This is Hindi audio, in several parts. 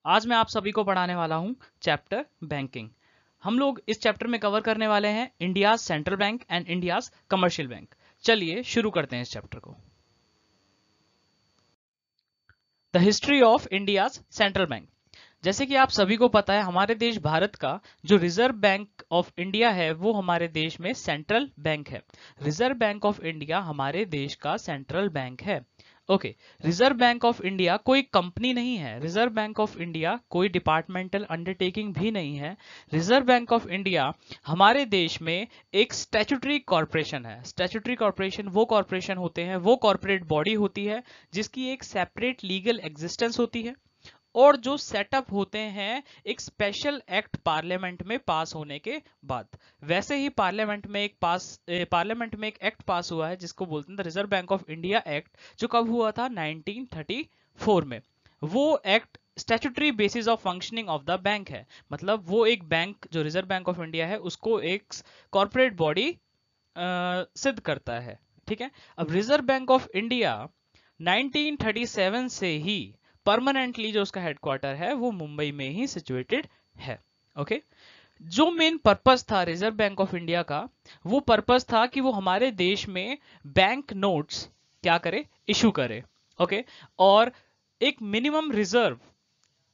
आज मैं आप सभी को पढ़ाने वाला हूं चैप्टर बैंकिंग। हम लोग इस चैप्टर में कवर करने वाले हैं India central bank and India commercial bank. चलिए शुरू करते हैं इस चैप्टर को। The history of India central bank. जैसे कि आप सभी को पता है, हमारे देश भारत का जो रिजर्व बैंक ऑफ इंडिया है वो हमारे देश में सेंट्रल बैंक है। रिजर्व बैंक ऑफ इंडिया हमारे देश का सेंट्रल बैंक है। Okay, reserve bank of India कोई कंपनी नहीं है। रिजर्व बैंक ऑफ इंडिया कोई डिपार्टमेंटल अंडरटेकिंग भी नहीं है। रिजर्व बैंक ऑफ इंडिया हमारे देश में एक स्टैट्यूटरी कॉरपोरेशन है। स्टैट्यूटरी कॉरपोरेशन वो कॉरपोरेशन होते हैं, वो कॉरपोरेट बॉडी होती है जिसकी एक सेपरेट लीगल एग्जिस्टेंस होती है और जो सेटअप होते हैं एक स्पेशल एक्ट पार्लियामेंट में पास होने के बाद। वैसे ही पार्लियामेंट में एक एक्ट पास हुआ है जिसको बोलते हैं the Reserve bank of India act, जो कब हुआ था 1934 में। वो act statutory basis of functioning of the bank है। मतलब वो एक बैंक जो रिजर्व बैंक ऑफ इंडिया है उसको एक कॉर्पोरेट बॉडी सिद्ध करता है। ठीक है, अब रिजर्व बैंक ऑफ इंडिया 1937 से ही परमानेंटली जो उसका हेडक्वार्टर है वो मुंबई में ही सिचुएटेड है। ओके, जो मेन पर्पस था रिजर्व बैंक ऑफ इंडिया का, वो पर्पस था कि वो हमारे देश में बैंक नोट्स क्या करे, इशू करे। ओके, और एक मिनिमम रिजर्व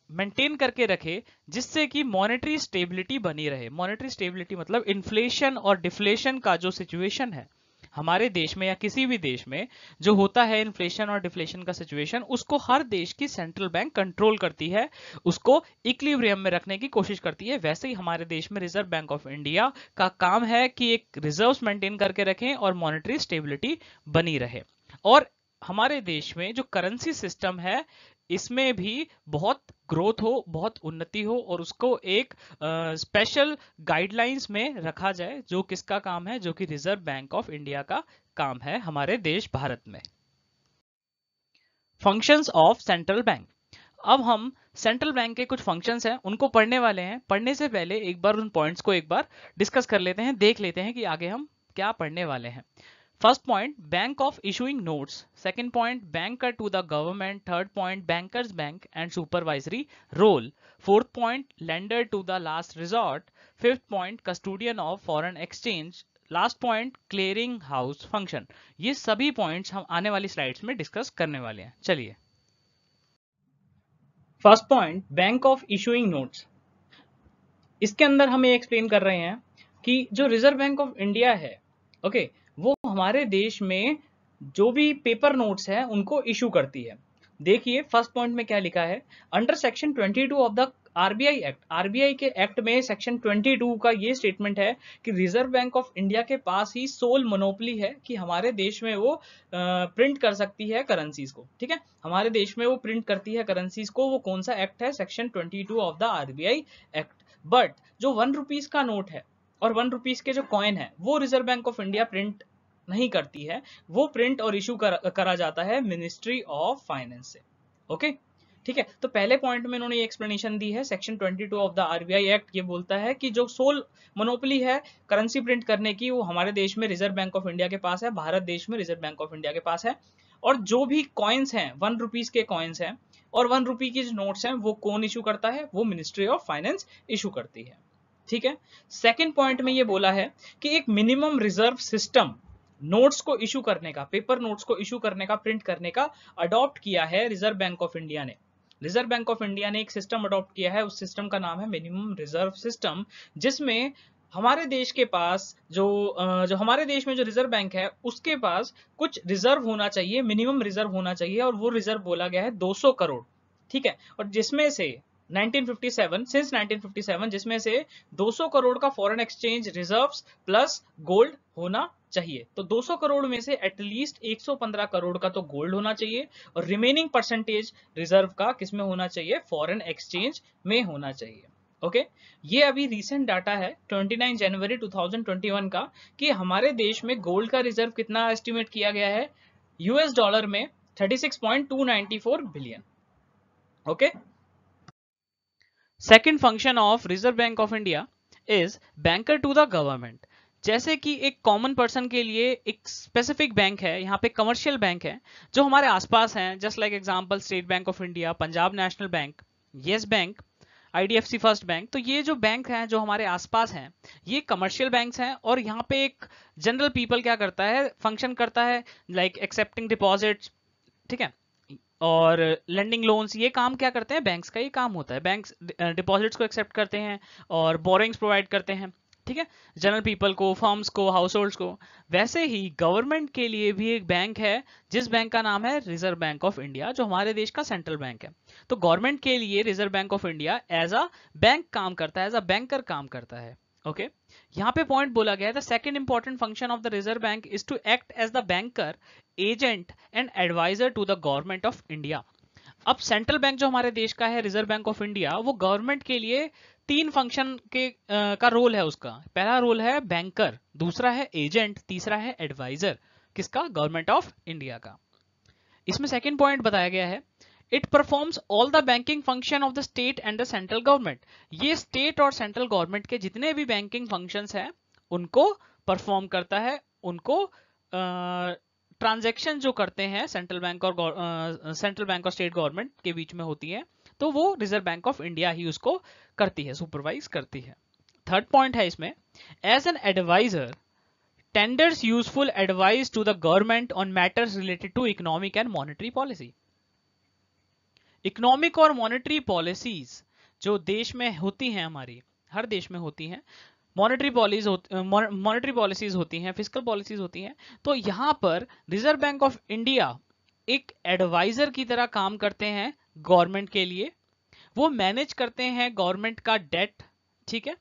मेंटेन करके रखे जिससे कि मॉनेटरी स्टेबिलिटी बनी रहे। मॉनेटरी स्टेबिलिटी मतलब इन्फ्लेशन और डिफ्लेशन का जो सिचुएशन है हमारे देश में या किसी भी देश में जो होता है, इन्फ्लेशन और डिफ्लेशन का सिचुएशन, उसको हर देश की सेंट्रल बैंक कंट्रोल करती है, उसको इक्विलिब्रियम में रखने की कोशिश करती है। वैसे ही हमारे देश में रिजर्व बैंक ऑफ इंडिया का काम है कि एक रिजर्व्स मेंटेन करके रखें और मॉनेटरी स्टेबिलिटी बनी रहे। और हमारे देश में जो करेंसी सिस्टम है इसमें भी बहुत ग्रोथ हो, बहुत उन्नति हो और उसको एक स्पेशल गाइडलाइंस में रखा जाए, जो किसका काम है, जो कि रिजर्व बैंक ऑफ इंडिया का काम है हमारे देश भारत में। Functions of central bank. अब हम सेंट्रल बैंक के कुछ फंक्शंस हैं उनको पढ़ने वाले हैं। पढ़ने से पहले एक बार उन पॉइंट्स को एक बार डिस्कस कर लेते हैं, देख लेते हैं कि आगे हम क्या पढ़ने वाले हैं। First point, bank of issuing notes. Second point, banker to the government. Third point, bankers bank and supervisory role. Fourth point, lender to the last resort. Fifth point, custodian of foreign exchange. Last point, clearing house function. ये सभी पॉइंट्स हम आने वाली स्लाइड्स में डिस्कस करने वाले हैं। चलिए, first point, bank of issuing notes. इसके अंदर हम ये एक्सप्लेन कर रहे हैं कि जो रिजर्व बैंक ऑफ इंडिया है, ओके, वो हमारे देश में जो भी पेपर नोट्स हैं उनको इशू करती है। देखिए फर्स्ट पॉइंट में क्या लिखा है, under section 22 of the RBI act. RBI के एक्ट में सेक्शन 22 का ये स्टेटमेंट है कि रिजर्व बैंक ऑफ इंडिया के पास ही सोल मोनोपोली है कि हमारे देश में वो प्रिंट कर सकती है करेंसीज को। ठीक है, हमारे देश में वो प्रिंट करती है करेंसीज को। वो कौन सा एक्ट है, section 22 of the RBI act. But जो 1 रुपीज का नोट है और 1 रुपीज के जो कॉइन है वो reserve bank of India print नहीं करती है, वो प्रिंट और इशू करा जाता है मिनिस्ट्री ऑफ फाइनेंस से। ओके, ठीक है, तो पहले पॉइंट में इन्होंने ये एक्सप्लेनेशन दी है, section 22 of the RBI act ये बोलता है कि जो सोल मोनोपोली है करेंसी प्रिंट करने की वो हमारे देश में रिजर्व बैंक ऑफ इंडिया के पास है, भारत देश में रिजर्व बैंक ऑफ इंडिया के पास है। और जो भी कॉइन्स हैं, 1 रुपीज के कॉइन्स हैं और 1 रुपी की जो नोट्स हैं वो कौन इशू करता है, वो मिनिस्ट्री ऑफ फाइनेंस इशू करती है। ठीक है, सेकेंड पॉइंट में ये बोला है कि एक मिनिमम रिजर्व सिस्टम नोट्स को इशू करने का, पेपर नोट्स को इशू करने का, प्रिंट करने का अडॉप्ट किया है रिजर्व बैंक ऑफ इंडिया ने। रिजर्व बैंक ऑफ इंडिया ने एक सिस्टम अडॉप्ट किया है, उस सिस्टम का नाम है मिनिमम रिजर्व सिस्टम, जिसमें हमारे देश के पास जो हमारे देश में जो रिजर्व बैंक है उसके पास कुछ रिजर्व होना चाहिए, मिनिमम रिजर्व होना चाहिए, और वो रिजर्व बोला गया है 200 करोड़। ठीक है, और जिसमें से 1957 जिसमें से 200 करोड़ का foreign exchange reserves plus gold होना चाहिए। तो 200 करोड़ में से एटलीस्ट 115 करोड़ का तो गोल्ड होना चाहिए और रिमेनिंग परसेंटेज रिजर्व का किसमें होना चाहिए, फॉरेन एक्सचेंज में होना चाहिए। ओके, ये अभी रीसेंट डाटा है 29 जनवरी 2021 का कि हमारे देश में गोल्ड का रिजर्व कितना एस्टिमेट किया गया है, यूएस डॉलर में 36.294 billion. Okay, second function of Reserve bank of India is banker to the government. जैसे कि एक कॉमन पर्सन के लिए एक स्पेसिफिक बैंक है, यहाँ पे कमर्शियल बैंक है जो हमारे आसपास हैं, just like example state bank of India, Punjab national bank, yes bank, IDFC first bank. तो ये जो बैंक हैं जो हमारे आसपास हैं, ये कमर्शियल बैंक्स हैं, और यहाँ पे एक जनरल पीपल क्या करता है, फंक्शन करता है, लाइक एक्सेप्टिंग डिपॉजिट्स, ठीक है, और लेंडिंग लोन्स। ये काम क्या करते हैं, बैंक्स का ये काम होता है। बैंक्स डिपॉजिट्स को एक्सेप्ट करते हैं और बोरिंग्स प्रोवाइड करते हैं, ठीक है, जनरल पीपल को, फर्म्स को, हाउस होल्ड्स को। वैसे ही गवर्नमेंट के लिए भी एक बैंक है, जिस बैंक का नाम है रिजर्व बैंक ऑफ इंडिया, जो हमारे देश का सेंट्रल बैंक है। तो गवर्नमेंट के लिए Reserve bank of India as a bank काम करता है, एज अ बैंकर काम करता है। ओके, यहाँ पे पॉइंट बोला गया है, the second important function of the Reserve Bank is to act as the banker, agent and adviser to the government of India. अब सेंट्रल बैंक जो हमारे देश का है, रिजर्व बैंक ऑफ इंडिया, वो गवर्नमेंट के लिए तीन फंक्शन के का रोल है उसका। पहला रोल है बैंकर, दूसरा है एजेंट, तीसरा है एडवाइजर। किसका, गवर्नमेंट ऑफ इंडिया का। इसमें सेकंड पॉइंट बताया गया है, it performs all the banking function of the state and the central government. ये स्टेट और सेंट्रल गवर्नमेंट के जितने भी बैंकिंग फंक्शंस हैं उनको परफॉर्म करता है, उनको ट्रांजैक्शन जो करते हैं सेंट्रल बैंक और स्टेट गवर्नमेंट के बीच में होती है, तो वो रिजर्व बैंक ऑफ इंडिया ही उसको करती है, सुपरवाइज करती है। थर्ड पॉइंट है इसमें, as an adviser tenders useful advice to the government on matters related to economic and monetary policy. Economic और मॉनेटरी पॉलिसीज जो देश में होती हैं, हमारी हर देश में होती हैं, मॉनेटरी पॉलिसीज होती हैं, फिस्कल पॉलिसीज होती हैं, तो यहां पर रिजर्व बैंक ऑफ इंडिया एक एडवाइजर की तरह काम करते हैं गवर्नमेंट के लिए। वो मैनेज करते हैं गवर्नमेंट का डेट, ठीक है,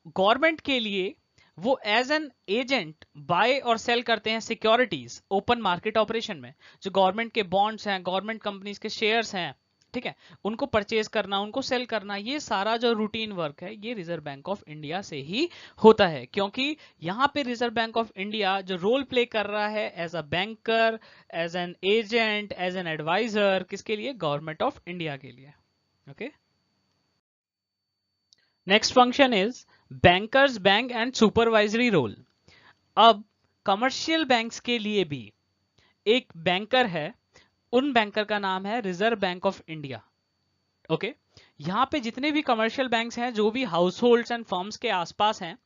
गवर्नमेंट के लिए वो एज एन एजेंट बाय और सेल करते हैं सिक्योरिटीज ओपन मार्केट ऑपरेशन में। जो गवर्नमेंट के बॉन्ड्स हैं, गवर्नमेंट कंपनीज के शेयर्स हैं, ठीक है, उनको परचेज करना, उनको सेल करना, ये सारा जो रूटीन वर्क है ये रिजर्व बैंक ऑफ इंडिया से ही होता है। क्योंकि यहाँ पे रिजर्व बैंक ऑफ इंडिया जो रोल प्ले कर रहा है as a banker, as an agent, as an adviser, किसके लिए, गवर्नमेंट ऑफ इंडिया के लिए। Okay, next function is bankers bank and supervisory role. अब कमर्शियल बैंक्स के लिए भी एक बैंकर है, उन बैंकर का नाम है Reserve bank of India. Okay, यहां पे जितने भी कमर्शियल बैंक्स हैं, जो भी हाउस होल्ड्स एंड फर्म्स के आसपास हैं,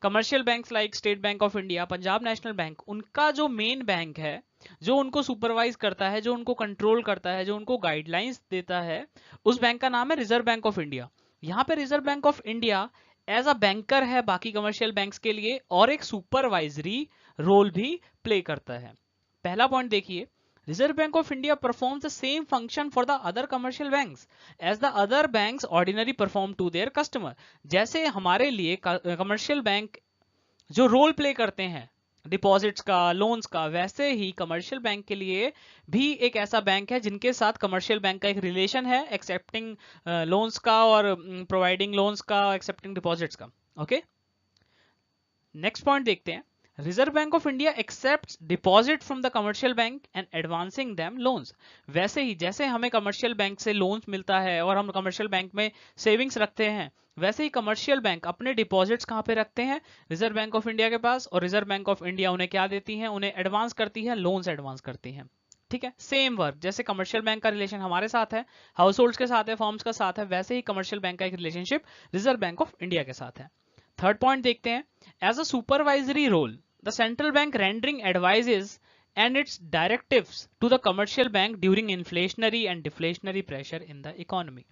commercial banks like state bank of India, Punjab national bank, उनका जो मेन बैंक है, जो उनको सुपरवाइज करता है, जो उनको कंट्रोल करता है, जो उनको गाइडलाइंस देता है, उस बैंक का नाम है रिजर्व बैंक ऑफ इंडिया। यहाँ पे reserve bank of India as a banker है बाकी कमर्शियल बैंक्स के लिए, और एक सुपरवाइजरी रोल भी प्ले करता है। पहला पॉइंट देखिए, Reserve Bank of India performs the same function for the other commercial banks as the other banks ordinarily perform to their customer। जैसे हमारे लिए कमर्शियल बैंक जो रोल प्ले करते हैं डिपॉजिट्स का, लोन्स का, वैसे ही कमर्शियल बैंक के लिए भी एक ऐसा बैंक है जिनके साथ कमर्शियल बैंक का एक रिलेशन है, एक्सेप्टिंग लोन्स का और प्रोवाइडिंग लोन्स का, एक्सेप्टिंग डिपॉजिट्स का। ओके, नेक्स्ट पॉइंट देखते हैं, reserve bank of India accepts deposit from the commercial bank and advancing them loans. वैसे ही जैसे हमें कमर्शियल बैंक से लोन्स मिलता है और हम कमर्शियल बैंक में सेविंग्स रखते हैं, वैसे ही कमर्शियल बैंक अपने डिपॉजिट्स कहां पे रखते हैं, रिजर्व बैंक ऑफ इंडिया के पास, और रिजर्व बैंक ऑफ इंडिया उन्हें क्या देती है, उन्हें एडवांस करती है, लोन्स एडवांस करती है। ठीक है, सेम वर्क, जैसे कमर्शियल बैंक का रिलेशन हमारे साथ है, हाउस होल्ड्स के साथ है, फर्म्स का साथ है, वैसे ही कमर्शियल बैंक का एक relationship Reserve bank of India के साथ है। थर्ड पॉइंट देखते हैं, as a supervisory role the central bank rendering advices and its directives to the commercial bank during inflationary and deflationary pressure in the economy।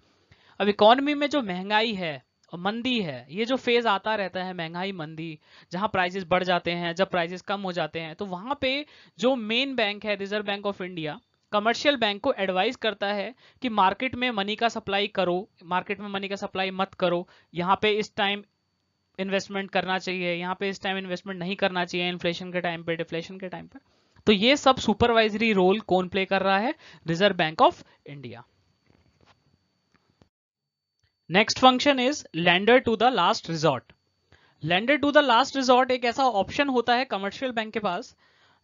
अब इकोनॉमी में जो महंगाई है और मंदी है, ये जो फेज आता रहता है महंगाई मंदी, जहां प्राइसेस बढ़ जाते हैं, जब प्राइसेस कम हो जाते हैं, तो वहां पे जो मेन बैंक है Reserve bank of India commercial bank को एडवाइस करता है कि मार्केट में मनी का सप्लाई करो, मार्केट में मनी का सप्लाई मत करो, यहाँ पे इस टाइम इन्वेस्टमेंट करना चाहिए, यहाँ पे इस टाइम इन्वेस्टमेंट नहीं करना चाहिए, इन्फ्लेशन के टाइम पे, डिफ्लेशन के टाइम पे। तो ये सब सुपरवाइजरी रोल कौन प्ले कर रहा है, Reserve bank of India. Next function is lender to the last resort. Lender to the last resort एक ऐसा ऑप्शन होता है कमर्शियल बैंक के पास,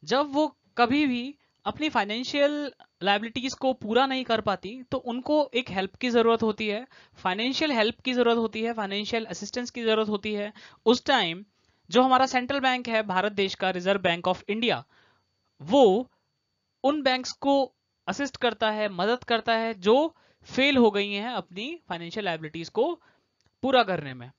जब वो कभी भी अपनी फाइनेंशियल लायबिलिटीज को पूरा नहीं कर पाती, तो उनको एक हेल्प की जरूरत होती है, फाइनेंशियल हेल्प की जरूरत होती है, फाइनेंशियल असिस्टेंस की जरूरत होती है। उस टाइम जो हमारा सेंट्रल बैंक है भारत देश का, रिजर्व बैंक ऑफ इंडिया, वो उन बैंक्स को असिस्ट करता है, मदद करता है, जो फेल हो गई हैं अपनी फाइनेंशियल लायबिलिटीज को पूरा करने में।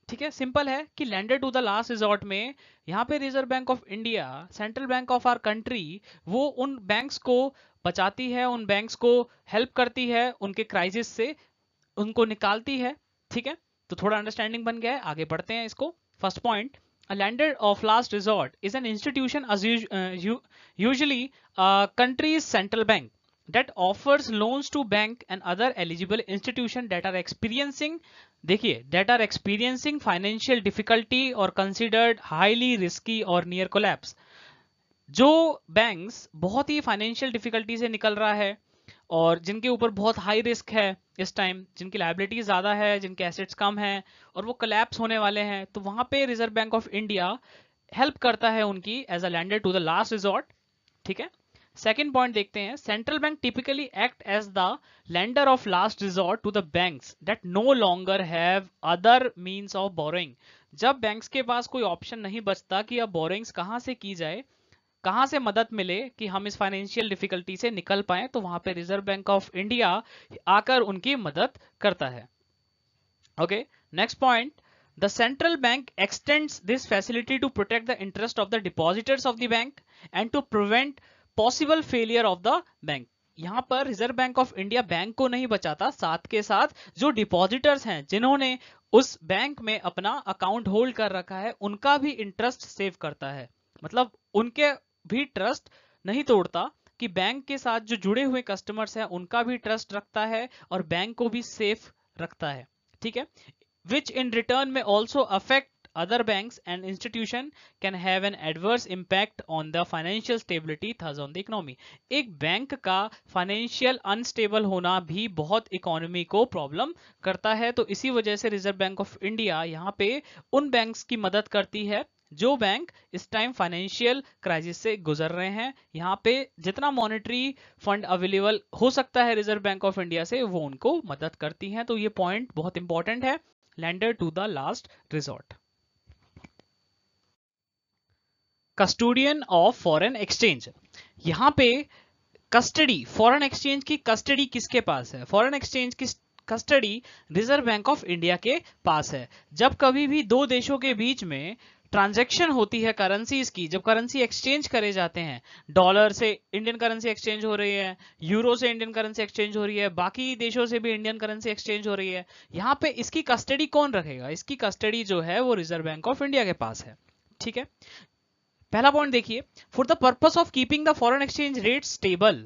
ठीक है, सिंपल है कि landed to the last resort में यहाँ पे reserve bank of India, central bank of our country, वो उन बैंक्स को बचाती है, उन बैंक्स को हेल्प करती है उनके क्राइसिस से, उनको निकालती है। ठीक है, तो थोड़ा अंडरस्टैंडिंग बन गया है, आगे बढ़ते हैं इसको। First point, a lender of last resort is an institution usually a country's central bank that offers loans to bank and other eligible institutions that are experiencing, देखिए, that are experiencing financial difficulty or considered highly risky or near collapse। जो बैंक्स बहुत ही फाइनेंशियल डिफिकल्टी से निकल रहा है और जिनके ऊपर बहुत हाई रिस्क है इस टाइम, जिनकी लायबिलिटी ज्यादा है, जिनके एसेट्स कम हैं और वो कोलैप्स होने वाले हैं, तो वहां पे reserve bank of India help करता है उनकी as a lender to the last resort. ठीक है, सेकेंड पॉइंट देखते हैं, central bank typically act as the lender of last resort to the banks that no longer have other means of borrowing. जब बैंक्स के पास कोई ऑप्शन नहीं बचता कि अब बोरोइंग्स कहां से की जाए, कहां से मदद मिले कि हम इस फाइनेंशियल डिफिकल्टी से निकल पाए, तो वहां पे रिजर्व बैंक ऑफ इंडिया आकर उनकी मदद करता है। Okay, next point, the central bank extends this facility to protect the interest of the depositors of the bank and to prevent possible failure of the bank. यहां पर reserve bank of India bank को नहीं बचाता, साथ के साथ जो डिपॉजिटर्स हैं, जिन्होंने उस बैंक में अपना अकाउंट होल्ड कर रखा है, उनका भी इंटरेस्ट सेव करता है। मतलब उनके भी ट्रस्ट नहीं तोड़ता कि बैंक के साथ जो जुड़े हुए कस्टमर्स हैं उनका भी ट्रस्ट रखता है और बैंक को भी सेफ रखता है। ठीक है, which in return may also affect other banks and institution can have an adverse impact on the financial stability thus on the economy। एक बैंक का फाइनेंशियल अनस्टेबल होना भी बहुत इकोनॉमी को प्रॉब्लम करता है, तो इसी वजह से रिजर्व बैंक ऑफ इंडिया यहाँ पे उन बैंक्स की मदद करती है जो बैंक इस टाइम फाइनेंशियल क्राइसिस से गुजर रहे हैं। यहाँ पे जितना मॉनेटरी फंड अवेलेबल हो सकता है रिजर्व बैंक ऑफ इंडिया से, वो उनको मदद करती हैं। तो ये पॉइंट बहुत इंपॉर्टेंट है, lender to the last resort। Custodian of foreign exchange, यहां पे कस्टडी, फॉरेन एक्सचेंज की कस्टडी किसके पास है? फॉरेन एक्सचेंज की custody reserve bank of India के पास है। जब कभी भी दो देशों के बीच में ट्रांजैक्शन होती है करेंसीज की, जब करेंसी एक्सचेंज करे जाते हैं, डॉलर से इंडियन करेंसी एक्सचेंज हो रही है, यूरो से इंडियन करेंसी एक्सचेंज हो रही है, बाकी देशों से भी इंडियन करेंसी एक्सचेंज हो रही है, यहां पे इसकी कस्टडी कौन रखेगा? इसकी कस्टडी जो है वो रिजर्व बैंक ऑफ इंडिया के पास है। ठीक है, पहला पॉइंट देखिए, for the purpose of keeping the foreign exchange rate stable,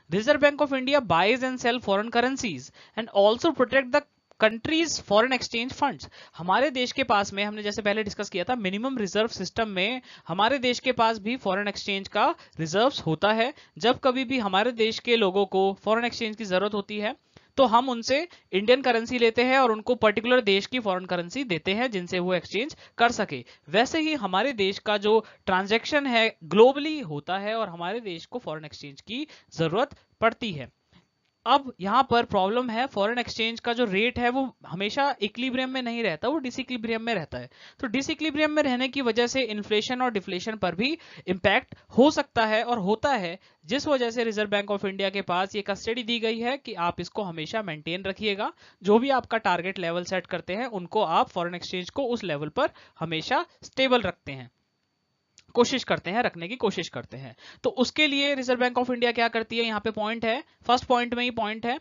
reserve bank of India buys and sell foreign currencies and also protect the country's foreign exchange funds. हमारे देश के पास में, हमने जैसे पहले डिस्कस किया था, मिनिमम रिजर्व सिस्टम में हमारे देश के पास भी फॉरेन एक्सचेंज का रिजर्व्स होता है। जब कभी भी हमारे देश के लोगों को फॉरेन एक्सचेंज की जरूरत होती है तो हम उनसे इंडियन करेंसी लेते हैं और उनको पर्टिकुलर देश की फॉरेन करेंसी देते हैं जिनसे वो एक्सचेंज कर सके। वैसे ही हमारे देश का जो ट्रांजैक्शन है ग्लोबली होता है और हमारे देश को फॉरेन एक्सचेंज की जरूरत पड़ती है। अब यहां पर प्रॉब्लम है, फॉरेन एक्सचेंज का जो रेट है वो हमेशा इक्विलिब्रियम में नहीं रहता, वो डिसइक्विलिब्रियम में रहता है। तो डिसइक्विलिब्रियम में रहने की वजह से इन्फ्लेशन और डिफ्लेशन पर भी इंपैक्ट हो सकता है और होता है, जिस वजह से रिजर्व बैंक ऑफ इंडिया के पास ये कस्टडी दी गई है कि आप इसको हमेशा मेंटेन रखिएगा। जो भी आपका टारगेट लेवल सेट करते हैं उनको आप फॉरेन एक्सचेंज को उस लेवल पर हमेशा स्टेबल रखते हैं, कोशिश करते हैं, रखने की कोशिश करते हैं। तो उसके लिए रिजर्व बैंक ऑफ इंडिया क्या करती है, यहाँ पे पॉइंट है, फर्स्ट पॉइंट में ही पॉइंट है,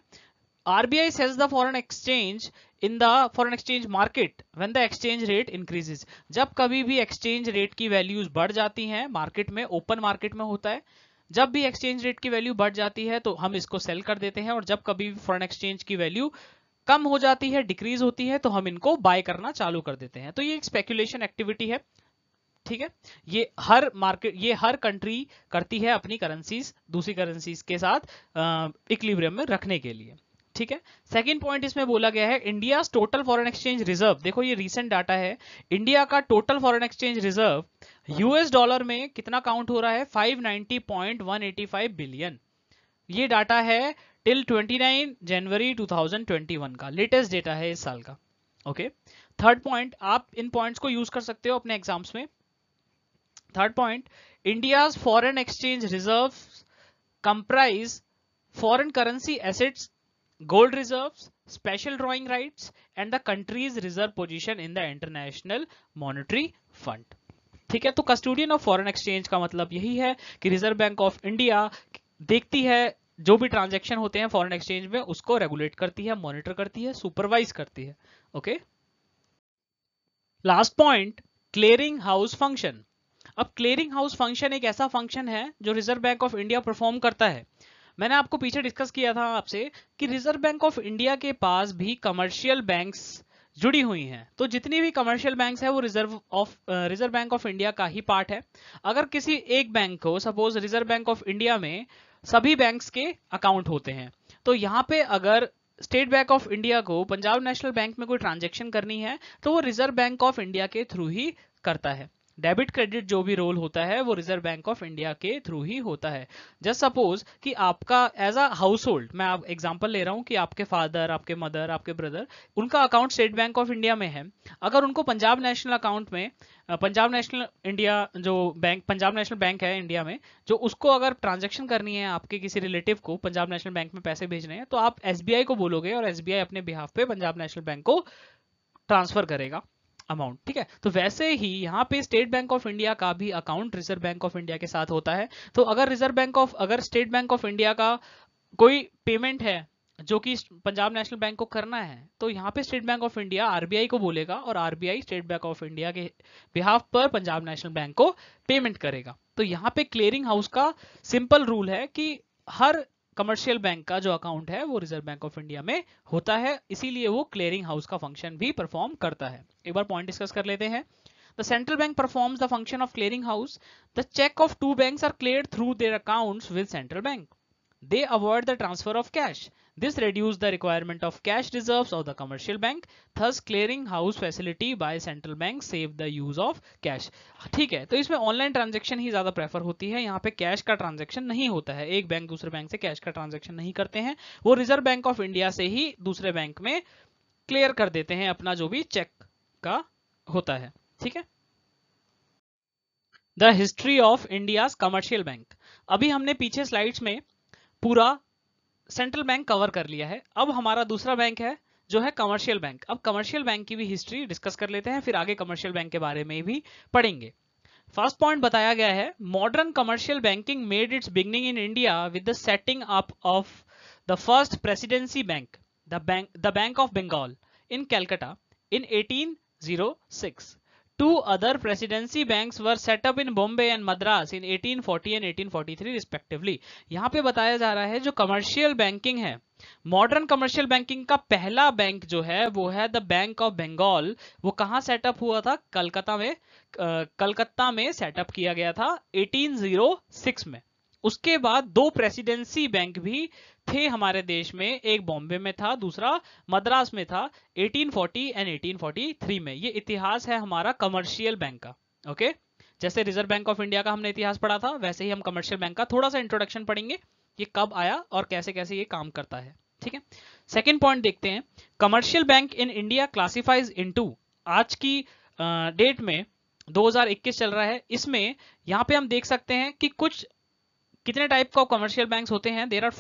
RBI sells the foreign exchange in the foreign exchange market when the exchange rate increases. जब कभी भी एक्सचेंज रेट की वैल्यूज बढ़ जाती हैं मार्केट में, ओपन मार्केट में होता है, जब भी एक्सचेंज रेट की वैल्यू बढ़ जाती है तो हम इसको सेल कर देते हैं, और जब कभी भी फॉरेन एक्सचेंज की वैल्यू कम हो जाती है, डिक्रीज होती है, तो हम इनको बाय करना चालू कर देते हैं। तो ये एक स्पेकुलेशन एक्टिविटी है। ठीक है, ये हर मार्केट, ये हर कंट्री करती है अपनी करेंसीज दूसरी करेंसीज के साथ इक्विलिब्रियम में रखने के लिए। ठीक है, सेकंड पॉइंट इसमें बोला गया है, India total foreign exchange reserve, देखो ये रीसेंट डाटा है, इंडिया का total foreign exchange reserve US dollar में कितना काउंट हो रहा है, 590.185 बिलियन। ये डाटा है टिल 29 जनवरी 2021 का, लेटेस्ट डेटा है इस साल का। ओके, थर्ड पॉइंट, आप इन पॉइंट्स को यूज कर सकते हो अपने एग्जाम्स में। Third point, India's foreign exchange reserve comprise foreign currency assets gold reserves, special drawing rights and the country's reserve position in the international monetary fund। ठीक है, तो कस्टोडियन ऑफ फॉरेन एक्सचेंज का मतलब यही है कि रिजर्व बैंक ऑफ इंडिया देखती है जो भी ट्रांजैक्शन होते हैं फॉरेन एक्सचेंज में, उसको रेगुलेट करती है, मॉनिटर करती है, सुपरवाइज करती है। Okay, last point, clearing house function. अब क्लियरिंग हाउस फंक्शन एक ऐसा फंक्शन है जो reserve bank of India perform करता है। मैंने आपको पीछे डिस्कस किया था आपसे कि रिजर्व बैंक ऑफ इंडिया के पास भी कमर्शियल बैंक्स जुड़ी हुई हैं, तो जितनी भी कमर्शियल बैंक्स है वो रिजर्व बैंक ऑफ इंडिया का ही पार्ट है। अगर किसी एक बैंक को, suppose reserve bank of India में सभी बैंक्स के अकाउंट होते हैं, तो यहाँ पे अगर स्टेट बैंक ऑफ इंडिया को पंजाब नेशनल बैंक में कोई ट्रांजेक्शन करनी है तो वो रिजर्व बैंक ऑफ इंडिया के थ्रू ही करता है। डेबिट क्रेडिट जो भी रोल होता है वो रिजर्व बैंक ऑफ इंडिया के थ्रू ही होता है। जस्ट सपोज कि आपका एज अ हाउस होल्ड, मैं आप एग्जांपल ले रहा हूं कि आपके फादर, आपके मदर, आपके ब्रदर, उनका account state bank of India में है। अगर उनको पंजाब नेशनल अकाउंट में पंजाब नेशनल इंडिया जो बैंक, पंजाब नेशनल बैंक है इंडिया में, जो उसको अगर ट्रांजेक्शन करनी है आपके किसी रिलेटिव को पंजाब नेशनल बैंक में पैसे भेजने हैं, तो आप एसबीआई को बोलोगे और एसबीआई अपने बिहाफ पे पंजाब नेशनल बैंक को ट्रांसफर करेगा अमाउंट। ठीक है, तो वैसे ही यहाँ पे स्टेट बैंक ऑफ इंडिया का भी account reserve bank of India के साथ होता है। तो अगर स्टेट बैंक ऑफ इंडिया का कोई पेमेंट है जो कि पंजाब नेशनल बैंक को करना है, तो यहाँ पे state bank of India RBI को बोलेगा और RBI state bank of India के बिहाफ पर पंजाब नेशनल बैंक को पेमेंट करेगा। तो यहाँ पे क्लियरिंग हाउस का सिंपल रूल है कि हर कमर्शियल बैंक का जो अकाउंट है वो रिजर्व बैंक ऑफ इंडिया में होता है, इसीलिए वो क्लियरिंग हाउस का फंक्शन भी परफॉर्म करता है। एक बार पॉइंट डिस्कस कर लेते हैं। The central bank performs the function of clearing house. The check of two banks are cleared through their accounts with central bank. They avoid the transfer of cash. This reduces the requirement of cash reserves of the commercial bank. Thus, clearing house facility by central bank save the use of cash. ठीक है, तो इसमें ऑनलाइन ट्रांजेक्शन ही ज्यादा प्रेफर होती है, यहाँ पे कैश का ट्रांजेक्शन नहीं होता है। एक बैंक दूसरे बैंक से कैश का ट्रांजेक्शन नहीं करते हैं, वो रिजर्व बैंक ऑफ इंडिया से ही दूसरे बैंक में क्लियर कर देते हैं अपना जो भी चेक का होता है। ठीक है, the history of India's commercial bank. अभी हमने पीछे स्लाइड्स में पूरा सेंट्रल बैंक कवर कर लिया है। अब हमारा दूसरा बैंक है जो है कमर्शियल बैंक। अब कमर्शियल बैंक की भी हिस्ट्री डिस्कस कर लेते हैं, फिर आगे कमर्शियल बैंक के बारे में भी पढ़ेंगे। फर्स्ट पॉइंट बताया गया है, modern commercial banking made its beginning in India with the setting up of the first presidency bank, the bank of Bengal in Calcutta in 1806. Two other presidency banks were set up in Bombay and Madras in 1840 and 1843 respectively. यहाँ पे बताया जा रहा है जो कमर्शियल बैंकिंग है, मॉडर्न कमर्शियल बैंकिंग का पहला बैंक जो है वो है द बैंक ऑफ बंगाल। वो कहाँ सेटअप हुआ था? कलकत्ता में सेटअप किया गया था 1806 में। उसके बाद दो प्रेसिडेंसी बैंक भी थे हमारे देश में, एक बॉम्बे में था, दूसरा मद्रास में था 1840 एंड 1843 में। ये इतिहास है हमारा कमर्शियल बैंक का। ओके, जैसे रिजर्व बैंक ऑफ इंडिया का हमने इतिहास पढ़ा था, वैसे ही हम कमर्शियल बैंक का थोड़ा सा इंट्रोडक्शन पढ़ेंगे, ये कब आया और कैसे कैसे ये काम करता है। ठीक है, सेकेंड पॉइंट देखते हैं, commercial bank in India classifies into, आज की डेट में 2021 चल रहा है, इसमें यहाँ पे हम देख सकते हैं कि कुछ कितने टाइप का कमर्शियल बैंक्स होते हैं। There are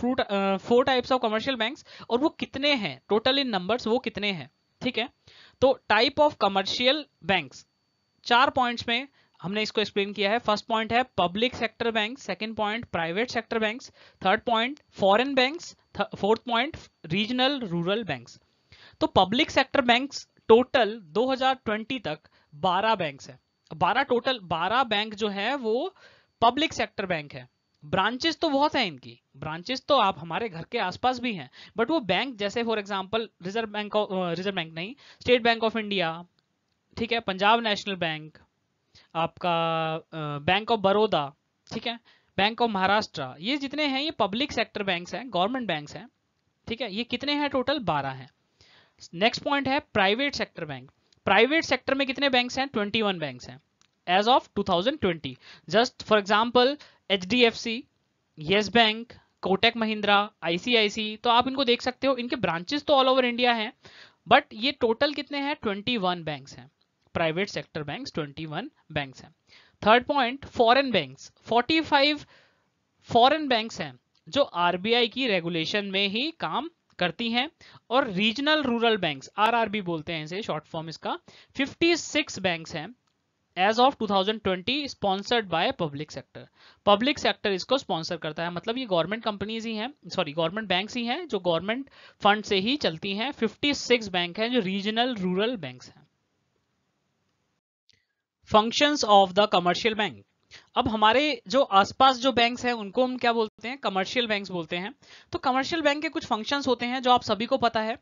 4 types of commercial banks, और वो कितने हैं टोटल इन नंबर्स, वो कितने हैं। ठीक है, तो type of commercial banks 4 points में हमने इसको एक्सप्लेन किया है। फर्स्ट पॉइंट है public sector bank, second point private sector banks, third point foreign banks, fourth point regional rural banks. तो पब्लिक सेक्टर बैंक्स टोटल 2020 तक 12 बैंक्स है। 12 बैंक जो है वो पब्लिक सेक्टर बैंक है। ब्रांचेस तो बहुत है इनकी, ब्रांचेस तो आप हमारे घर के आसपास भी हैं, बट वो बैंक जैसे फॉर एग्जांपल रिजर्व बैंक नहीं, स्टेट बैंक ऑफ इंडिया, ठीक है, पंजाब नेशनल बैंक, आपका बैंक ऑफ बड़ौदा, ठीक है, बैंक ऑफ महाराष्ट्र, ये जितने हैं ये पब्लिक सेक्टर बैंक्स हैं, गवर्नमेंट बैंक्स हैं। ठीक है, ये कितने हैं टोटल? 12 हैं। नेक्स्ट पॉइंट है private sector bank. Private sector में कितने बैंक्स हैं? 21 बैंक्स हैं as of 2020। Just for example HDFC, yes bank, Kotak Mahindra, ICIC, तो आप इनको देख सकते हो, इनके ब्रांचेस तो ऑल ओवर इंडिया हैं, बट ये टोटल कितने हैं? 21 बैंक्स हैं। प्राइवेट सेक्टर बैंक्स 21 बैंक्स हैं। Third point foreign banks, 45 foreign banks हैं जो RBI की रेगुलेशन में ही काम करती हैं। और रीजनल रूरल बैंक्स, आरआरबी बोलते हैं इसे, शॉर्ट फॉर्म इसका, 56 बैंक्स हैं as of 2020 sponsored by public sector. Public sector इसको स्पॉन्सर करता है, मतलब ये गवर्नमेंट कंपनीज ही हैं, सॉरी गवर्नमेंट बैंक्स ही हैं जो गवर्नमेंट फंड से ही चलती हैं। 56 बैंक हैं जो रीजनल रूरल बैंक्स हैं। Functions of the commercial bank. अब हमारे जो आसपास जो बैंक्स हैं उनको हम क्या बोलते हैं, कमर्शियल बैंक्स बोलते हैं। तो कमर्शियल बैंक के कुछ फंक्शंस होते हैं जो आप सभी को पता है।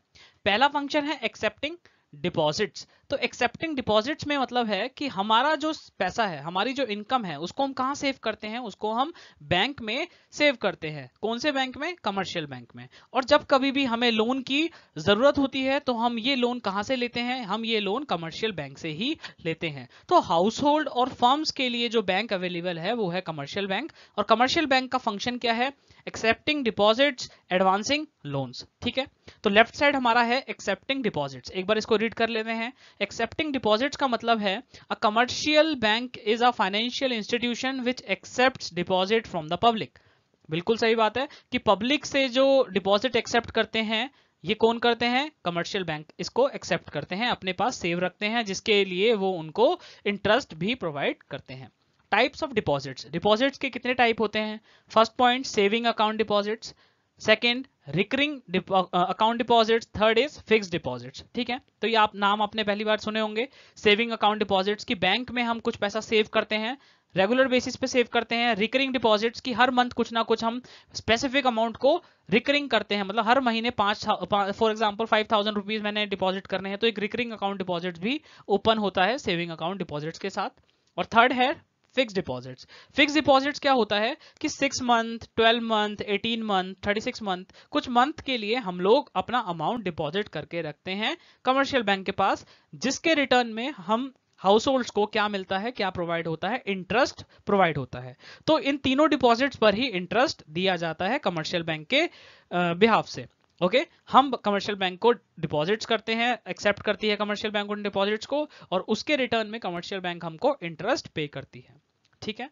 पहला फंक्शन है एक्सेप्टिंग डिपॉजिट्स। तो एक्सेप्टिंग डिपॉजिट्स में मतलब है कि हमारा जो पैसा है, हमारी जो इनकम है, उसको हम कहां सेव करते हैं, उसको हम बैंक में सेव करते हैं। कौन से बैंक में? कमर्शियल बैंक में। और जब कभी भी हमें लोन की जरूरत होती है तो हम ये लोन कहां से लेते हैं? हम ये लोन कमर्शियल बैंक से ही लेते हैं। तो हाउस होल्ड और फर्म्स के लिए जो बैंक अवेलेबल है वो है कमर्शियल बैंक। और कमर्शियल बैंक का फंक्शन क्या है? Accepting deposits, advancing loans. ठीक है, तो लेफ्ट साइड हमारा है एक्सेप्टिंग डिपॉजिट्स। एक बार इसको रीड कर लेते हैं। एक्सेप्टिंग डिपॉजिट्स का मतलब है अ commercial bank is a financial institution which accepts deposit from the public. बिल्कुल सही बात है कि पब्लिक से जो डिपॉजिट एक्सेप्ट करते हैं ये कौन करते हैं? कमर्शियल बैंक इसको एक्सेप्ट करते हैं, अपने पास सेव रखते हैं, जिसके लिए वो उनको इंटरेस्ट भी प्रोवाइड करते हैं। Types of deposits. डिपॉजिट्स के कितने टाइप होते हैं? First point saving account deposits, second recurring account deposits, third is fixed deposits. ठीक है, तो ये आप नाम आपने पहली बार सुने होंगे। सेविंग अकाउंट डिपॉजिट्स की बैंक में हम कुछ पैसा सेव करते हैं, रेगुलर बेसिस पे सेव करते हैं। रिकरिंग डिपॉजिट्स की हर मंथ कुछ ना कुछ हम स्पेसिफिक अमाउंट को रिकरिंग करते हैं, मतलब हर महीने फॉर एग्जांपल 5000 रुपीज मैंने डिपॉजिट करने हैं, तो एक रिकरिंग अकाउंट डिपॉजिट भी ओपन होता है सेविंग अकाउंट डिपॉजिट्स के साथ। और थर्ड है फिक्स डिपॉजिट्स। फिक्स डिपॉजिट्स क्या होता है कि 6 मंथ, 12 मंथ, 18 मंथ, 36 मंथ, कुछ मंथ के लिए हम लोग अपना अमाउंट डिपॉजिट करके रखते हैं कमर्शियल बैंक के पास, जिसके रिटर्न में हम हाउस होल्ड्स को क्या मिलता है, क्या प्रोवाइड होता है? इंटरेस्ट प्रोवाइड होता है। तो इन तीनों डिपॉजिट्स पर ही इंटरेस्ट दिया जाता है कमर्शियल बैंक के बिहाफ से। ओके, हम कमर्शियल बैंक को डिपॉजिट्स करते हैं, एक्सेप्ट करती है कमर्शियल बैंक उन डिपॉजिट्स को, और उसके रिटर्न में कमर्शियल बैंक हमको इंटरेस्ट पे करती है। ठीक है,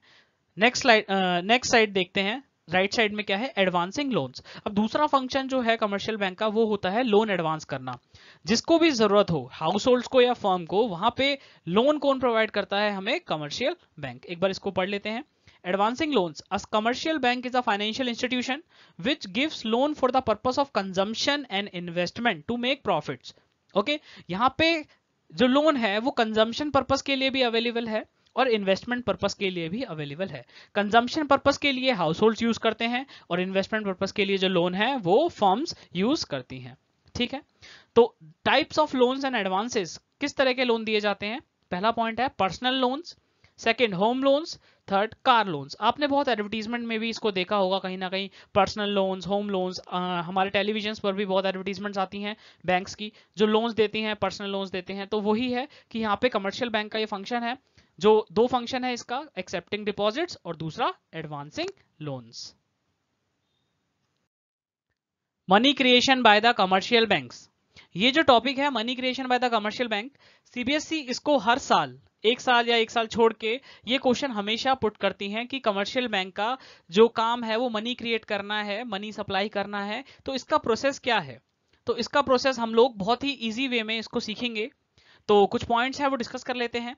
नेक्स्ट साइड देखते हैं। राइट साइड में क्या है? Advancing loans. अब दूसरा फंक्शन जो है कमर्शियल बैंक का वो होता है लोन एडवांस करना। जिसको भी जरूरत हो, हाउस होल्ड्स को या फर्म को, वहां पे लोन कौन प्रोवाइड करता है? हमें कमर्शियल बैंक। एक बार इसको पढ़ लेते हैं। Advancing loans, a commercial bank is a financial institution which gives loan for the purpose of consumption and investment to make profits. Okay, यहाँ पे जो लोन है वो कंजम्पशन पर्पस के लिए भी अवेलेबल है और इन्वेस्टमेंट पर्पस के लिए भी अवेलेबल है। कंजम्पशन पर्पस के लिए हाउस होल्ड्स यूज करते हैं और इन्वेस्टमेंट पर्पस के लिए जो लोन है वो फर्म्स यूज करती हैं। ठीक है, तो types of loans and advances, किस तरह के लोन दिए जाते हैं? पहला पॉइंट है personal loans, second home loans, third car loans. आपने बहुत एडवर्टीजमेंट में भी इसको देखा होगा कहीं ना कहीं, पर्सनल लोन्स, होम लोन्स। हमारे टेलीविजन पर भी बहुत एडवर्टीजमेंट्स आती हैं बैंक्स की जो लोन्स देती हैं, पर्सनल लोन्स देते हैं। तो वही है कि यहाँ पे कमर्शियल बैंक का ये फंक्शन है। जो दो फंक्शन है इसका, एक्सेप्टिंग डिपॉजिट्स और दूसरा advancing loans. Money creation by the commercial banks. ये जो टॉपिक है money creation by the commercial bank, CBSE इसको हर साल, एक साल या एक साल छोड़ के ये क्वेश्चन हमेशा पुट करती हैं कि कमर्शियल बैंक का जो काम है वो मनी क्रिएट करना है, मनी सप्लाई करना है, तो इसका प्रोसेस क्या है? तो इसका प्रोसेस हम लोग बहुत ही इजी वे में इसको सीखेंगे। तो कुछ पॉइंट्स है वो डिस्कस कर लेते हैं।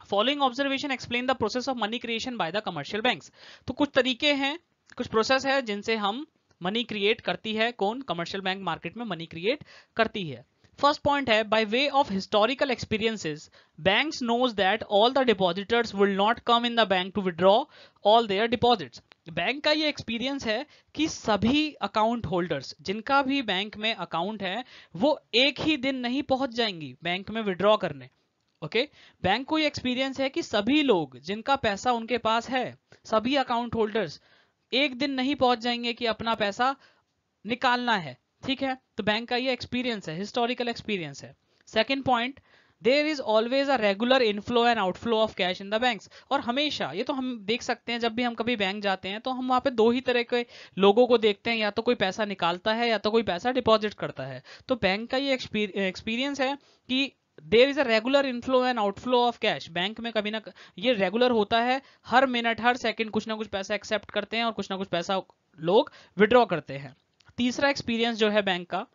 Following observation explain the process of money creation by the commercial banks. तो कुछ तरीके हैं, कुछ प्रोसेस है जिनसे हम मनी क्रिएट करती है कौन? कमर्शियल बैंक मार्केट में मनी क्रिएट करती है। फर्स्ट पॉइंट है by way of historical experiences banks knows that all the depositors will not come in the bank to withdraw all their deposits. Bank का ये एक्सपीरियंस है कि सभी अकाउंट होल्डर्स, जिनका भी बैंक में अकाउंट है, वो एक ही दिन नहीं पहुंच जाएंगी बैंक में विड्रॉ करने। ओके, बैंक को ये एक्सपीरियंस है कि सभी लोग जिनका पैसा उनके पास है, सभी अकाउंट होल्डर्स एक दिन नहीं पहुंच जाएंगे कि अपना पैसा निकालना है। ठीक है, तो बैंक का ये एक्सपीरियंस है, हिस्टोरिकल एक्सपीरियंस है। Second point, there is always a regular inflow and outflow of cash in the banks. और हमेशा, ये तो हम देख सकते हैं जब भी हम कभी बैंक जाते हैं तो हम वहां पे दो ही तरह के लोगों को देखते हैं, या तो कोई पैसा निकालता है या तो कोई पैसा डिपॉजिट करता है। तो बैंक का ये एक्सपीरियंस है कि there is a regular inflow and outflow of cash. Bank में कभी ना ये रेगुलर होता है, हर मिनट हर सेकंड कुछ ना कुछ पैसा एक्सेप्ट करते हैं और कुछ ना कुछ पैसा लोग विड्रॉ करते हैं। तीसरा एक्सपीरियंस जो है बैंक का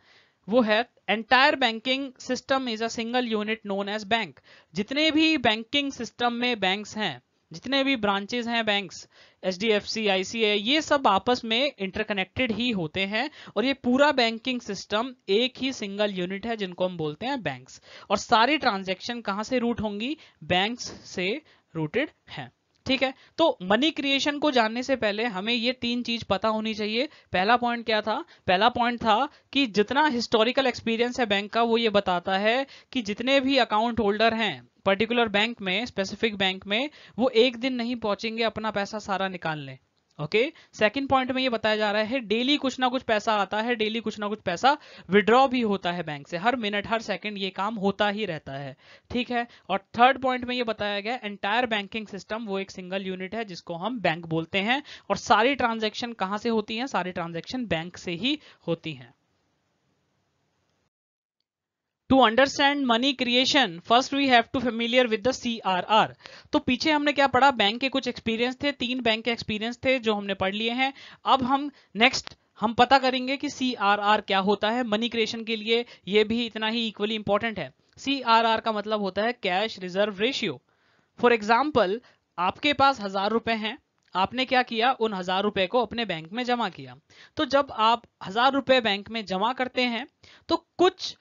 वो है entire banking system is a single unit known as bank. जितने भी बैंकिंग सिस्टम में बैंक्स हैं, जितने भी ब्रांचेस हैं बैंक्स, एचडीएफसी, आईसीआई, ये सब आपस में इंटरकनेक्टेड ही होते हैं और ये पूरा बैंकिंग सिस्टम एक ही सिंगल यूनिट है जिनको हम बोलते हैं बैंक्स। और सारी ट्रांजैक्शन कहां से रूट होंगी? बैंक्स से रूटेड हैं। ठीक है, तो मनी क्रिएशन को जानने से पहले हमें ये तीन चीज पता होनी चाहिए। पहला पॉइंट क्या था? पहला पॉइंट था कि जितना हिस्टोरिकल एक्सपीरियंस है बैंक का वो ये बताता है कि जितने भी अकाउंट होल्डर हैं पर्टिकुलर बैंक में, स्पेसिफिक बैंक में, वो एक दिन नहीं पहुंचेंगे अपना पैसा सारा निकालने। ओके, सेकंड पॉइंट में ये बताया जा रहा है डेली कुछ ना कुछ पैसा आता है, डेली कुछ ना कुछ पैसा विड्रॉ भी होता है बैंक से, हर मिनट हर सेकंड ये काम होता ही रहता है। ठीक है, और थर्ड पॉइंट में ये बताया गया एंटायर बैंकिंग सिस्टम वो एक सिंगल यूनिट है जिसको हम बैंक बोलते हैं और सारी ट्रांजैक्शन कहां से होती हैं? सारी ट्रांजैक्शन बैंक से ही होती हैं। To understand money creation first we have to familiar with the CRR। तो पीछे हमने क्या पढ़ा? बैंक के कुछ एक्सपीरियंस थे, 3 बैंक के एक्सपीरियंस थे जो हमने पढ़ लिए हैं। अब हम नेक्स्ट हम पता करेंगे कि CRR क्या होता है मनी क्रिएशन के लिए। ये भी इतना ही इक्वली इंपॉर्टेंट है। CRR का मतलब होता है cash reserve ratio. For example, आपके पास 1000 रुपए हैं, आपने क्या किया? उन 1000 रुपए को अपने बैंक में जमा किया। तो जब आप 1000 रुपए बैंक में जमा करते हैं तो कुछ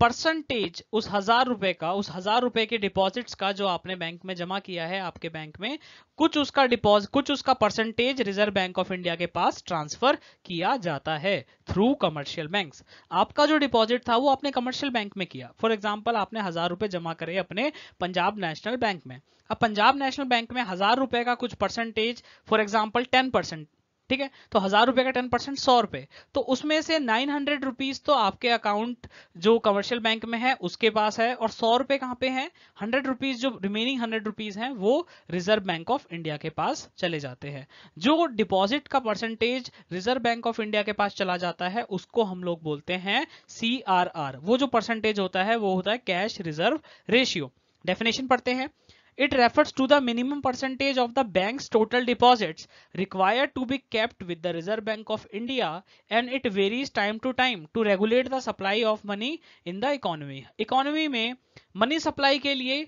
परसेंटेज उस 1000 रुपए का, उस 1000 रुपए के डिपॉजिट्स का जो आपने बैंक में जमा किया है आपके बैंक में, कुछ उसका percentage reserve bank of India के पास ट्रांसफर किया जाता है थ्रू कमर्शियल बैंक्स। आपका जो डिपॉजिट था वो आपने कमर्शियल बैंक में किया। फॉर एग्जांपल, आपने 1000 रुपए जमा करे अपने पंजाब नेशनल बैंक में। अब पंजाब नेशनल बैंक में 1000 रुपए का कुछ परसेंटेज, फॉर एग्जाम्पल 10%, ठीक है, तो 1000 रुपए का 10% 100 रुपए, तो उसमें से 900 रुपीज तो आपके अकाउंट जो कमर्शियल बैंक में है उसके पास है, और 100 रुपए कहां पे हैं? 100 रुपीज, जो रिमेनिंग 100 रुपीज हैं वो रिजर्व बैंक ऑफ इंडिया के पास चले जाते हैं। जो डिपॉजिट का percentage reserve bank of India के पास चला जाता है उसको हम लोग बोलते हैं CRR। वो जो परसेंटेज होता है वो होता है कैश रिजर्व रेशियो। डेफिनेशन पढ़ते हैं। It refers to the minimum percentage of the bank's total deposits required to be kept with the Reserve Bank of India, and it varies time to time to regulate the supply of money in the economy. Economy में मनी सप्लाई के लिए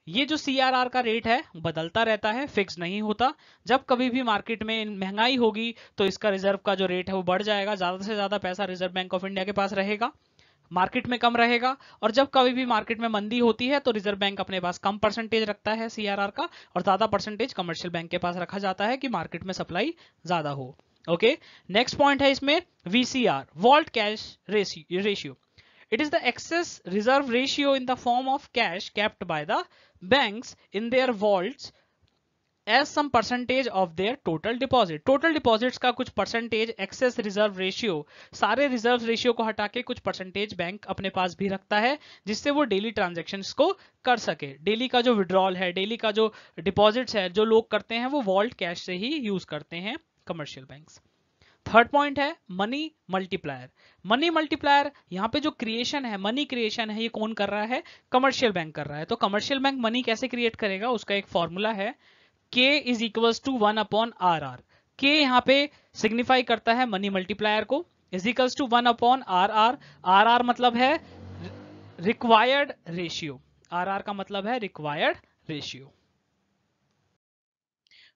ये जो CRR का रेट है बदलता रहता है, फिक्स नहीं होता। जब कभी भी मार्केट में महंगाई होगी तो इसका रिजर्व का जो रेट है वो बढ़ जाएगा, ज्यादा से ज्यादा पैसा रिजर्व बैंक ऑफ इंडिया के पास रहेगा, मार्केट में कम रहेगा। और जब कभी भी मार्केट में मंदी होती है तो रिजर्व बैंक अपने पास कम परसेंटेज रखता है CRR का, और ज्यादा परसेंटेज कमर्शियल बैंक के पास रखा जाता है कि मार्केट में सप्लाई ज्यादा हो। ओके, नेक्स्ट पॉइंट है इसमें VCR, vault cash ratio. It is the excess reserve ratio in the form of cash kept by the banks in their vaults as some percentage of their total deposit. Total deposits का कुछ परसेंटेज excess reserve ratio, सारे रिजर्व रेशियो को हटा के कुछ परसेंटेज बैंक अपने पास भी रखता है जिससे वो डेली ट्रांजेक्शन्स को कर सके। डेली का जो विड्रॉल है, डेली का जो डिपॉजिट्स है जो लोग करते हैं वो वॉल्ट कैश से ही यूज करते हैं कमर्शियल बैंक्स। थर्ड पॉइंट है मनी मल्टीप्लायर। मनी मल्टीप्लायर, यहाँ पे जो क्रिएशन है, मनी क्रिएशन है, ये कौन कर रहा है? कमर्शियल बैंक कर रहा है। तो कमर्शियल बैंक मनी कैसे क्रिएट करेगा? उसका एक फॉर्मूला है, K is equals to 1/RR। K यहाँ पे सिग्निफाई करता है मनी मल्टीप्लायर को, is equals to 1/RR। RR मतलब है रिक्वायर्ड रेशियो, RR का मतलब है required ratio.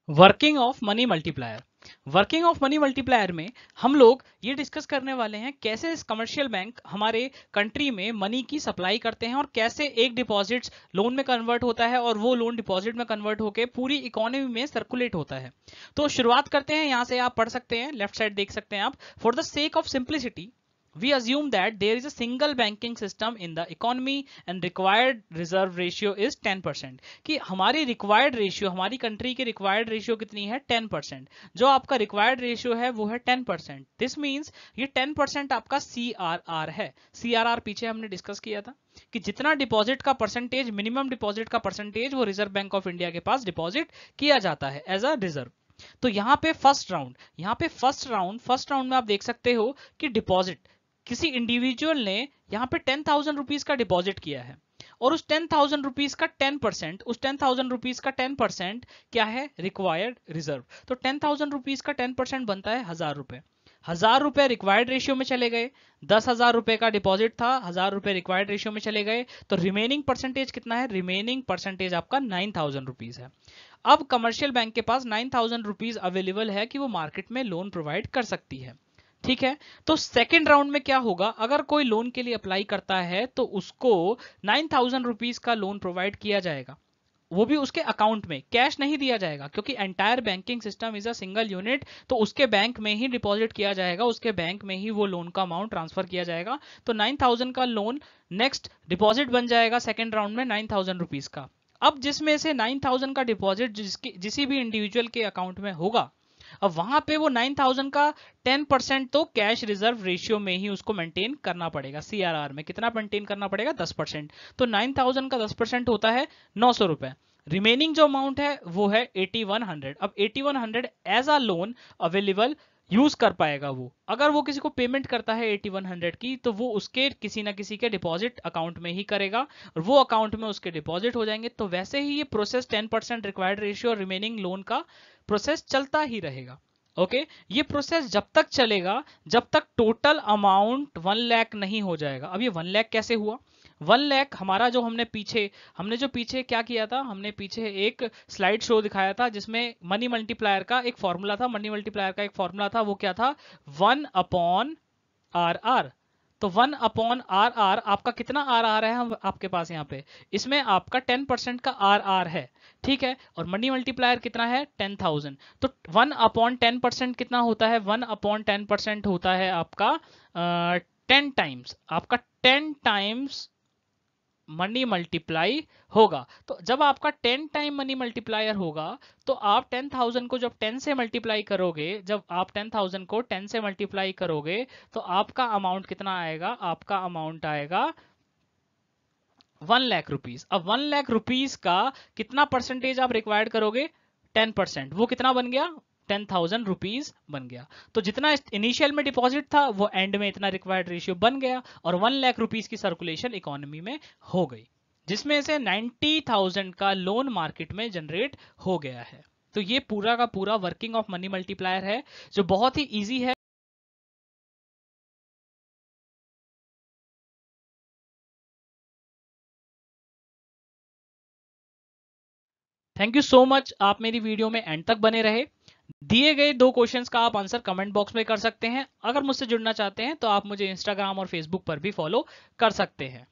Working of money multiplier. Working of money multiplier में हम लोग ये डिस्कस करने वाले हैं कैसे कमर्शियल बैंक हमारे कंट्री में मनी की सप्लाई करते हैं और कैसे एक डिपॉजिट लोन में कन्वर्ट होता है और वो लोन डिपॉजिट में कन्वर्ट होकर पूरी इकोनॉमी में सर्कुलेट होता है। तो शुरुआत करते हैं, यहां से आप पढ़ सकते हैं, लेफ्ट साइड देख सकते हैं आप। For the sake of simplicity we assume that there is a single banking system in the economy and required reserve ratio is 10%। कि हमारी required ratio, हमारी कंट्री की required ratio कितनी है? 10%। जो आपका required ratio है वो है 10%। this means ये 10% आपका CRR है। CRR पीछे हमने डिस्कस किया था कि जितना डिपॉजिट का परसेंटेज, मिनिमम डिपॉजिट का परसेंटेज वो रिजर्व बैंक ऑफ इंडिया के पास डिपॉजिट किया जाता है एज अ रिजर्व। तो यहाँ पे फर्स्ट राउंड में आप देख सकते हो कि डिपॉजिट किसी इंडिविजुअल ने यहाँ पे 10,000 रुपीज का डिपॉजिट किया है और उस 10,000 रुपीज का 10%, उस 10,000 रुपीज का 10% क्या है? Required reserve. तो 10,000 रुपीज का 10% बनता है 1000 रुपए। ₹1000 रिक्वायर्ड रेशियो में चले गए, 10,000 रुपए का डिपॉजिट था, 1000 रुपए रिक्वायर्ड रेशियो में चले गए, तो रिमेनिंग परसेंटेज कितना है? रिमेनिंग परसेंटेज आपका 9,000 रुपीज है। अब कमर्शियल बैंक के पास 9,000 रुपीज अवेलेबल है कि वो मार्केट में लोन प्रोवाइड कर सकती है। ठीक है, तो सेकेंड राउंड में क्या होगा? अगर कोई लोन के लिए अप्लाई करता है तो उसको 9,000 रुपीज का लोन प्रोवाइड किया जाएगा, वो भी उसके अकाउंट में, कैश नहीं दिया जाएगा, क्योंकि entire banking system is a single unit, तो उसके बैंक में ही डिपॉजिट किया जाएगा, उसके बैंक में ही वो लोन का अमाउंट ट्रांसफर किया जाएगा। तो 9,000 का लोन नेक्स्ट डिपॉजिट बन जाएगा सेकेंड राउंड में 9,000 रुपीज का। अब जिसमें से 9,000 का डिपॉजिट जिसी भी इंडिविजुअल के अकाउंट में होगा, अब वहां पे वो 9,000 का 10% तो कैश रिजर्व रेशियो में ही उसको मेंटेन करना पड़ेगा। सीआरआर में कितना मेंटेन करना पड़ेगा? 10%। तो 9,000 का 10% होता है 900 रुपए। रिमेनिंग जो अमाउंट है वो है 8100। अब 8100 as a loan available use कर पाएगा वो। अगर वो किसी को पेमेंट करता है 8100 की, तो वो उसके किसी ना किसी के डिपॉजिट अकाउंट में ही करेगा और वो अकाउंट में उसके डिपॉजिट हो जाएंगे। तो वैसे ही ये प्रोसेस 10% रिक्वायर्ड रेशियो और रिमेनिंग लोन का प्रोसेस चलता ही रहेगा। ओके, ये प्रोसेस जब तक चलेगा जब तक टोटल अमाउंट 1 लाख नहीं हो जाएगा। अब ये 1 लाख कैसे हुआ? 1 लाख हमारा जो हमने जो पीछे क्या किया था, हमने पीछे एक स्लाइड शो दिखाया था जिसमें मनी मल्टीप्लायर का एक फॉर्मूला था। मनी मल्टीप्लायर का एक फॉर्मूला था, वो क्या था? 1 अपॉन आर आर। तो 1 अपॉन आर आर, आपका कितना आर आर है हम आपके पास यहाँ पे? इसमें आपका 10% का आर आर है। ठीक है, और मनी मल्टीप्लायर कितना है? 10,000। तो 1 अपॉन 10% कितना होता है? 1 अपॉन 10% होता है आपका 10 टाइम्स, आपका 10 टाइम्स मनी मल्टीप्लाई होगा। तो जब आपका 10 टाइम मनी मल्टीप्लायर होगा, तो आप 10,000 को जब 10 से मल्टीप्लाई करोगे, जब आप 10,000 को 10 से मल्टीप्लाई करोगे, तो आपका अमाउंट कितना आएगा? आपका अमाउंट आएगा 1 लाख रुपीज। अब 1 लाख रुपीज का कितना परसेंटेज आप रिक्वायर्ड करोगे? 10%। वो कितना बन गया? 10,000 रुपीज बन गया। तो जितना इनिशियल में डिपॉजिट था वो एंड में इतना रिक्वायर्ड रेशियो बन गया और 1 लाख रुपीज की सर्कुलेशन इकोनॉमी में हो गई, जिसमें से 90,000 का लोन मार्केट में जनरेट हो गया है। तो ये पूरा का पूरा वर्किंग ऑफ मनी मल्टीप्लायर है, जो बहुत ही ईजी है। थैंक यू सो मच, आप मेरी वीडियो में एंड तक बने रहे। दिए गए 2 क्वेश्चंस का आप आंसर कमेंट बॉक्स में कर सकते हैं। अगर मुझसे जुड़ना चाहते हैं तो आप मुझे इंस्टाग्राम और फेसबुक पर भी फॉलो कर सकते हैं।